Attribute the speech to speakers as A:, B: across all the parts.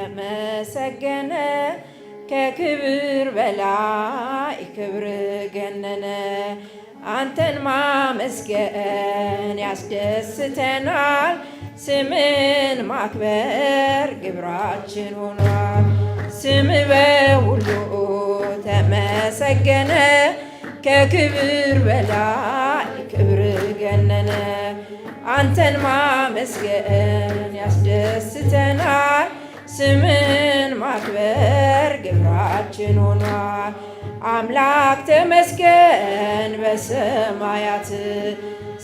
A: ተመሰገነ ከክብር በላይ ክብር ገነነ። አንተን ማመስገን ያስደስተናል፣ ስምን ማክበር ግብራችን ሆኗል። ስም በሁሉ ተመሰገነ ከክብር በላይ ክብር ገነነ። አንተን ማመስገን ያስደስተናል፣ ስምን ማክበር ግብራችን ሆኗል። አምላክ ተመስገን በሰማያት፣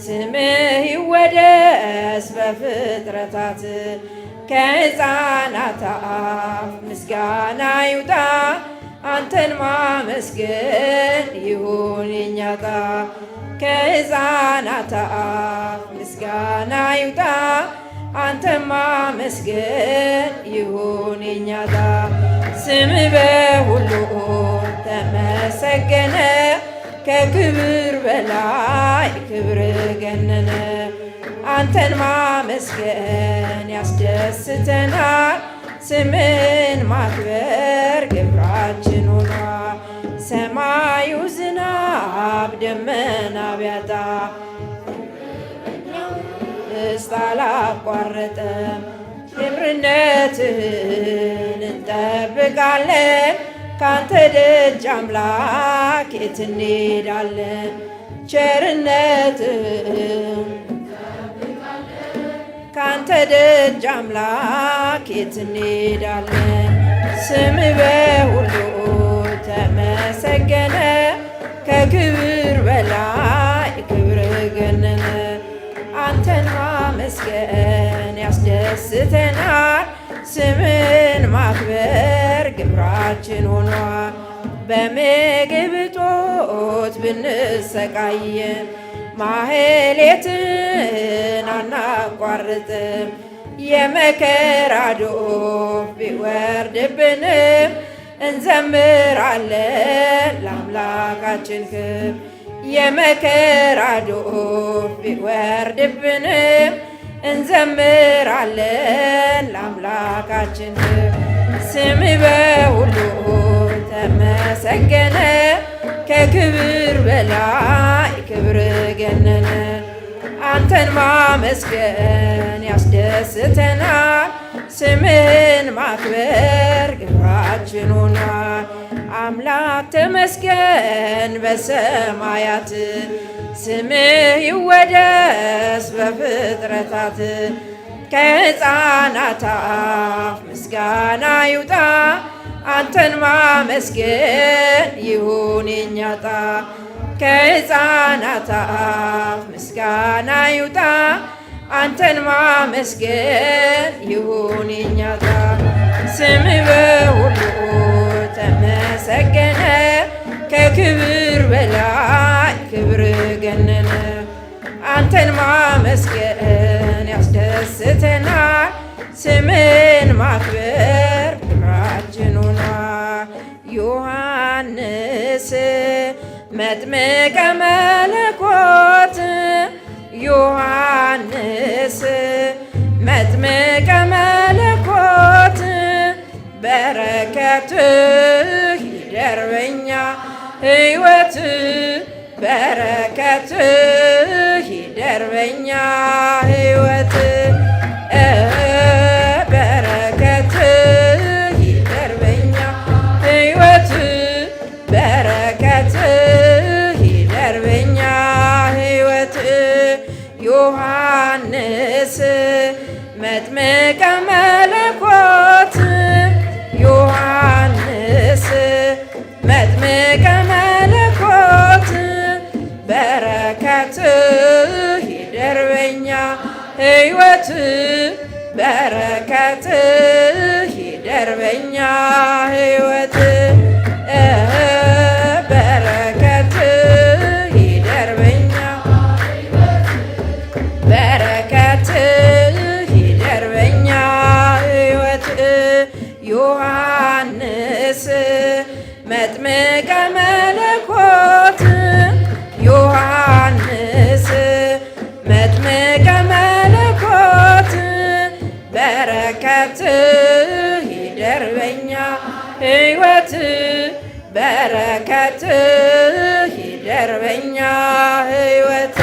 A: ስምህ ይወደስ በፍጥረታት። ከሕፃናት አፍ ምስጋና ይውጣ፣ አንተን ማመስገን ይሁን የኛ ዕጣ። ከሕፃናት አፍ ምስጋና ይውጣ፣ አንተን ማመስገን ይሁን የኛ ዕጣ። ስምህ በሁሉ ተመሰገነ ከክብር በላይ ክብር ገነነ። አንተን ማመስገን ያስደስተናል፣ ስምን ማክበር ግብራችን ሆኗል። ሰማዩ ዝናብ ደመና ቢያጣ ደስታ አላቋረጠም። ክብርነትህን እንጠብቃለን፣ ካንተ ደጅ አምላክ የት እንሄዳለን? ቸርነትህን ካንተ ደጅ አምላክ የት እንሄዳለን? ስምህ በሁሉ ተመሰገነ ከክብር በላይ ክብር ገነነ። አንተን ማመስገን ያስደስተናል፣ ስምን ማክበር ግብራችን ሆኗል። በምግብ እጦት ብንሰቃይም ማህሌትን አናቋርጥም። የመከራ ዶፍ ቢወርድብንም እንዘምራለን ለአምላካችን ክብር። የመከራ ዶፍ ቢወርድብንም እንዘምራለን ለአምላካችን ክብር። ስምህ በሁሉ ተመሰገነ ከክብር በላይ ክብር ገነነ። አንተን ማመስገን ያስደስተናል፣ ስምን ማክበር ግብራችን ሆኗል። አምላክ ተመስገን በሰማያት፣ ስምህ ይወደስ በፍጥረታት። ከሕፃናት አፍ ምስጋና ይውጣ፣ አንተን ማመስገን ይሁን የኛ ዕጣ። ከሕፃናት አፍ ምስጋና ይውጣ፣ አንተን ማመስገን ይሁን የኛ ዕጣ። ስምህ በሁሉ ተመሰገነ ከክብር በላይ ክብር ገነነ። አንተን ማመስገን ያስደስተናል፣ ስምን ማክበር ግብራችን ሆኗል። ዮሐንስ መጥምቀ መለኮት፣ ዮሐንስ መጥምቀ መለኮት፣ በረከትህ ይደር በኛ ሕይወት፣ በረከትህ ይደር በኛ ሕይወት። በረከትህ ይደር በኛ ሕይወት፣ በረከትህ ይደር በኛ ሕይወት። ዮሐንስ መጥምቀ መለኮት፣ ዮሐንስ መጥምቀ መለኮት፣ በረከትህ ይደር በኛ ሕይወት፣ በረከትህ ይደር በኛ ሕይወት። በረከትህ ይደር በኛ በረከትህ ይደር በኛ ሕይወት። ሕይወት በረከት ይደር በኛ ሕይወት